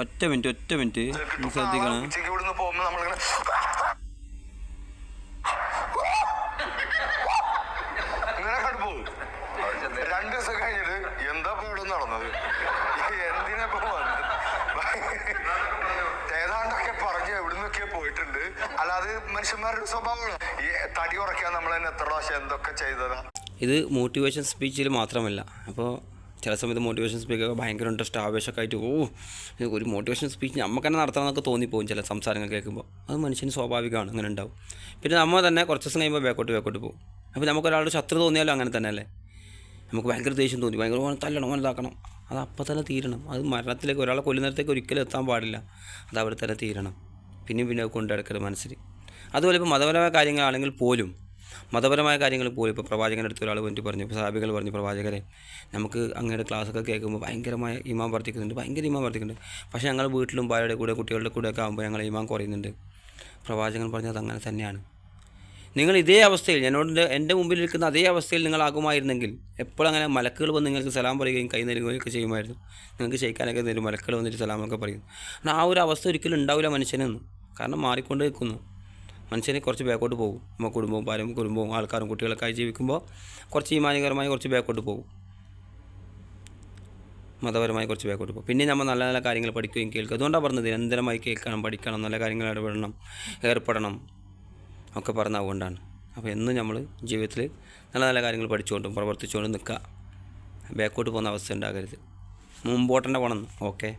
ഒറ്റ മിനിറ്റ് ശ്രദ്ധിക്കണം. രണ്ടു ദിവസം കഴിഞ്ഞിട്ട് എന്താ ഇവിടെ നടന്നത്, എന്തിനൊക്കെ വന്നത്, ഏതാണ്ടൊക്കെ പറഞ്ഞ് എവിടുന്നൊക്കെ പോയിട്ടുണ്ട്. അല്ലാതെ മനുഷ്യന്മാരുടെ സ്വഭാവമാണ് ഈ തടി കുറയ്ക്കാൻ നമ്മൾ തന്നെ എത്ര പ്രാവശ്യം എന്തൊക്കെ ചെയ്തതാ. ഇത് മോട്ടിവേഷൻ സ്പീച്ചിൽ മാത്രമല്ല. അപ്പോൾ ചില സമയത്ത് മോട്ടിവേഷൻ സ്പീക്കൊക്കെ ഭയങ്കര ഇൻട്രസ്റ്റ് ആവേശമൊക്കെ ആയിട്ട് ഒരു മോട്ടിവേഷൻ സ്പീച്ച് നമുക്ക് തന്നെ നടത്തണമെന്നൊക്കെ തോന്നിപ്പോകും ചില സംസാരങ്ങൾ കേൾക്കുമ്പോൾ. അത് മനുഷ്യന് സ്വാഭാവികമാണ്, അങ്ങനെ ഉണ്ടാവും. പിന്നെ നമ്മൾ തന്നെ കുറച്ച് ദിവസം കഴിയുമ്പോൾ ബാക്കോട്ട് പോകും. അപ്പോൾ നമുക്കൊരാളുടെ ശത്രു തോന്നിയാലും അങ്ങനെ തന്നെ അല്ലേ. നമുക്ക് ഭയങ്കര ദേഷ്യം തോന്നി, ഭയങ്കര തല്ലണം, മനസ്സിലാക്കണം, അത് അപ്പം തന്നെ തീരണം. അത് മരണത്തിലേക്ക്, ഒരാളെ കൊല്ലുന്നിടത്തേക്ക് ഒരിക്കലും എത്താൻ പാടില്ല. അത് അവിടെ തന്നെ തീരണം. പിന്നെ കൊണ്ടെടുക്കരുത് മനസ്സിൽ. അതുപോലെ ഇപ്പോൾ മതപരമായ കാര്യങ്ങളാണെങ്കിൽ പോലും ഇപ്പോൾ പ്രവാചകൻ്റെ അടുത്ത് ഒരാൾ വേണ്ടി പറഞ്ഞു, ഇപ്പോൾ സഹാബികൾ പറഞ്ഞു, പ്രവാചകരെ നമുക്ക് അങ്ങയുടെ ക്ലാസ്സൊക്കെ കേൾക്കുമ്പോൾ ഭയങ്കരമായ ഈമാൻ വർദ്ധിക്കുന്നുണ്ട്. പക്ഷേ ഞങ്ങൾ വീട്ടിലും ഭാര്യയുടെ കൂടെ കുട്ടികളുടെ കൂടെയൊക്കെ ആകുമ്പോൾ ഞങ്ങൾ ഈമാൻ കുറയുന്നുണ്ട്. പ്രവാചകൻ പറഞ്ഞത് അങ്ങനെ തന്നെയാണ്. നിങ്ങൾ ഇതേ അവസ്ഥയിൽ എൻ്റെ മുമ്പിലിരിക്കുന്ന അതേ അവസ്ഥയിൽ നിങ്ങളാകുമായിരുന്നെങ്കിൽ എപ്പോഴും അങ്ങനെ മലക്കുകൾ വന്ന് നിങ്ങൾക്ക് സലാം പറയുകയും കൈ നൽകുകയൊക്കെ ചെയ്യുമായിരുന്നു. നിങ്ങൾക്ക് ക്ഷയിക്കാനൊക്കെ തരും, മലക്കുകൾ വന്നിട്ട് സലാമൊക്കെ പറയും. എന്നാൽ ആ ഒരു അവസ്ഥ ഒരിക്കലും ഉണ്ടാവില്ല മനുഷ്യനെന്ന്. കാരണം മാറിക്കൊണ്ട് നിൽക്കുന്നു. മനുഷ്യനെ കുറച്ച് ബാക്കോട്ട് പോകും. നമ്മൾ കുടുംബവും ആൾക്കാരും കുട്ടികളൊക്കെ ആയി ജീവിക്കുമ്പോൾ കുറച്ച് ഈമാനികരമായി കുറച്ച് ബാക്കോട്ട് പോകും, മതപരമായി കുറച്ച് ബാക്കോട്ട് പോകും. പിന്നെ നമ്മൾ നല്ല നല്ല കാര്യങ്ങൾ പഠിക്കുകയും കേൾക്കുക. അതുകൊണ്ടാണ് പറഞ്ഞത് നിരന്തരമായി കേൾക്കണം, പഠിക്കണം, നല്ല കാര്യങ്ങൾ ഇടപെടണം, ഏർപ്പെടണം ഒക്കെ പറഞ്ഞ അതുകൊണ്ടാണ്. അപ്പോൾ എന്നും നമ്മൾ ജീവിതത്തിൽ നല്ല നല്ല കാര്യങ്ങൾ പഠിച്ചുകൊണ്ടും പ്രവർത്തിച്ചുകൊണ്ടും നിൽക്കുക. ബാക്കോട്ട് പോകുന്ന അവസ്ഥ ഉണ്ടാകരുത്. മുമ്പോട്ട് തന്നെ പോകണം. ഓക്കെ.